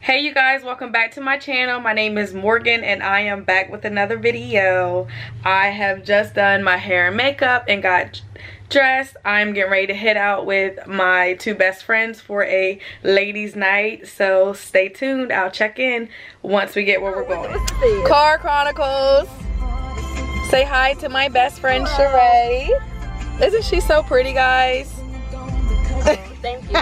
Hey you guys, welcome back to my channel. My name is Morgan and I am back with another video. I have just done my hair and makeup and got dressed. I'm getting ready to head out with my two best friends for a ladies night, so stay tuned. I'll check in once we get where we're going. Car Chronicles. Say hi to my best friend Sheree. Isn't she so pretty, guys? Thank you.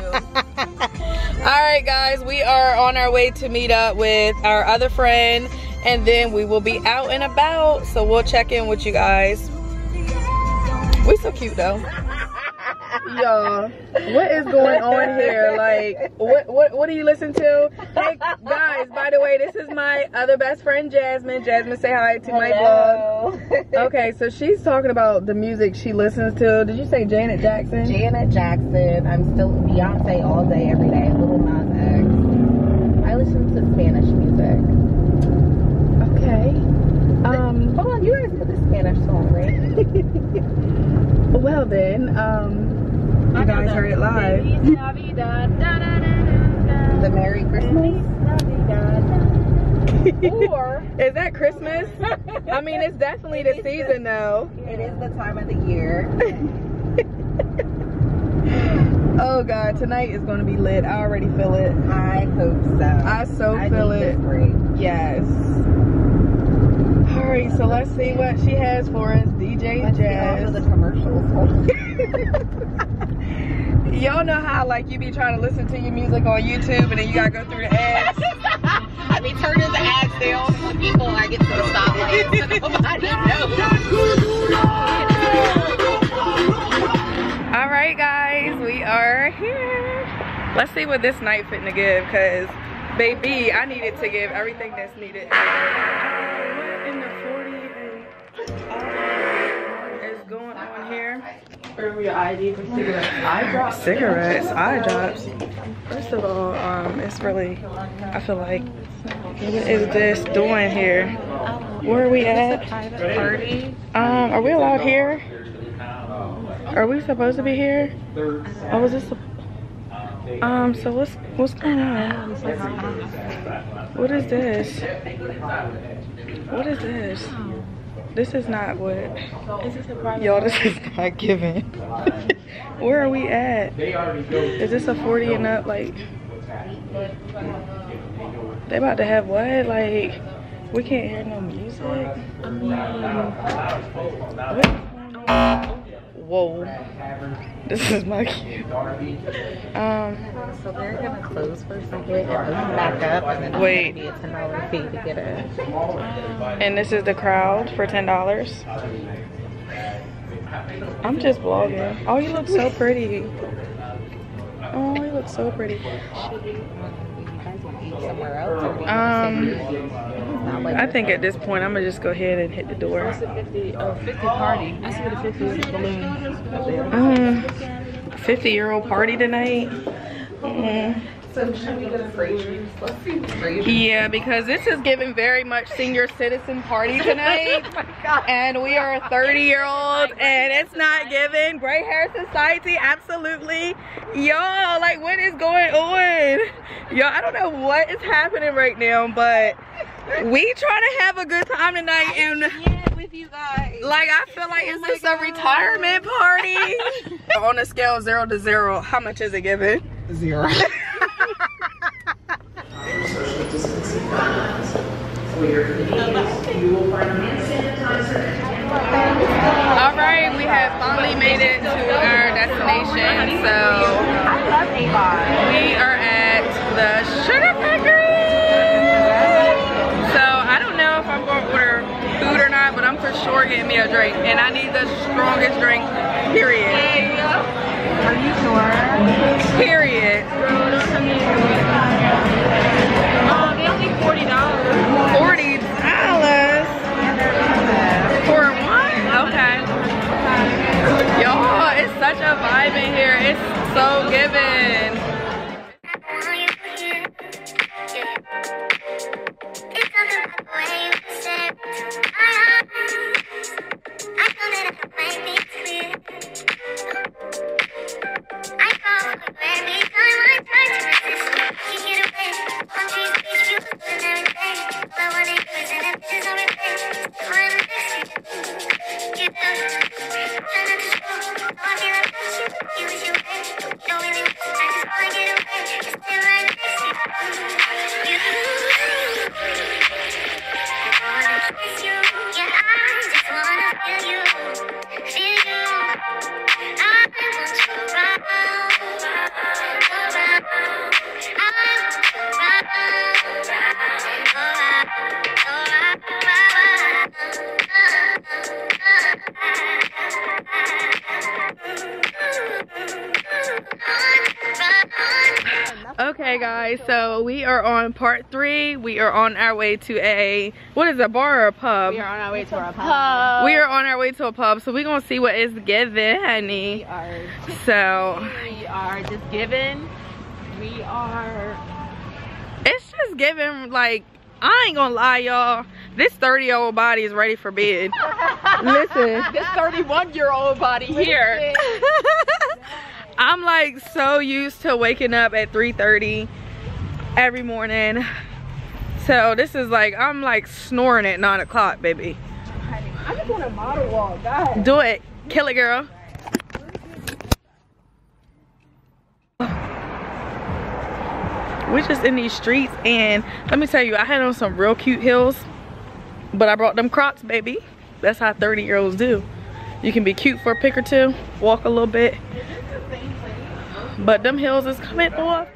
Alright guys, we are on our way to meet up with our other friend and then we will be out and about, so we'll check in with you guys. We so cute though. Y'all, what is going on here? Like, what do you listen to? Hey guys, by the way, this is my other best friend Jasmine. Jasmine, say hi to my vlog. Okay, so she's talking about the music she listens to. Did you say Janet Jackson? Janet Jackson. I'm still Beyonce all day, every day. Little Nas X. I listen to Spanish music. Okay. Hold on, you guys know the Spanish song, right? Well then, you guys heard it live. The Merry Christmas. Or is that Christmas? I mean, it's definitely the season though. It is the time of the year. Oh God, tonight is going to be lit. I already feel it. I hope so. I feel it. Yes. Alright, so let's see what she has for us. DJ Jazz. The commercials. Y'all know how like you be trying to listen to your music on YouTube and then you gotta go through the ads. I be turning the ads down for people I get to the stoplight so nobody knows. Alright guys, we are here. Let's see what this night fitting to give, cause baby, I needed to give everything that's needed. What in the 48 is going on here? Your ID for cigarettes. Eye drops. Cigarettes, eye drops. First of all, it's really, I feel like, what is this doing here? Where are we at? Private party. Are we allowed here? Are we supposed to be here? Oh, is this? So what's going on? What is this? What is this? This is not what. Is this a private? Y'all, this is not giving. Where are we at? Is this a 40 and up? Like, they about to have what? Like, we can't hear no music. What? Whoa. This is my cue. So they're gonna close for a second and open back up, and then wait. It's gonna be a $10 fee to get in. And this is the crowd for $10. I'm just vlogging. Oh, you look so pretty. Oh, you look so pretty. Somewhere else, or I think at this point I'm gonna just go ahead and hit the door. it's a 50 party. I see the 50 balloon up there. 50-year-old party tonight. So should we go to Fraser's? Let's see Fraser's. Yeah, because this is giving very much senior citizen party tonight. Oh my God. And we are 30-year-olds and it's not giving gray hair society. Absolutely. Y'all, like, what is going on? Y'all, I don't know what is happening right now, but we trying to have a good time tonight. And Yeah, with you guys. like, I feel like, is this a retirement party? On a scale of 0 to 0, how much is it giving? 0. Alright, we have finally made it to our destination. So I love Avon. we are at the Sugar Factory. So I don't know if I'm going to order food or not, but I'm for sure getting me a drink. And I need the strongest drink, period. Are you sure? Period. They only $40. $40 for one? Okay. Y'all, it's such a vibe in here. It's so giving. I Okay guys, so we are on part 3. We are on our way to a, what is it, a bar or a pub? We are on our way to a pub. We are on our way to a pub, so we're gonna see what is given, honey. We are just giving. It's just giving, like, I ain't gonna lie, y'all. This 30-year-old body is ready for bed. Listen. This 31-year-old body here. I'm like so used to waking up at 3:30 every morning. So this is like, I'm like snoring at 9 o'clock, baby. I just want a model walk, guys. Do it. Kill it, girl. We're just in these streets, and let me tell you, I had on some real cute heels, but I brought them Crocs, baby. That's how 30-year-olds do. You can be cute for a pic or two, walk a little bit, but them heels is coming off.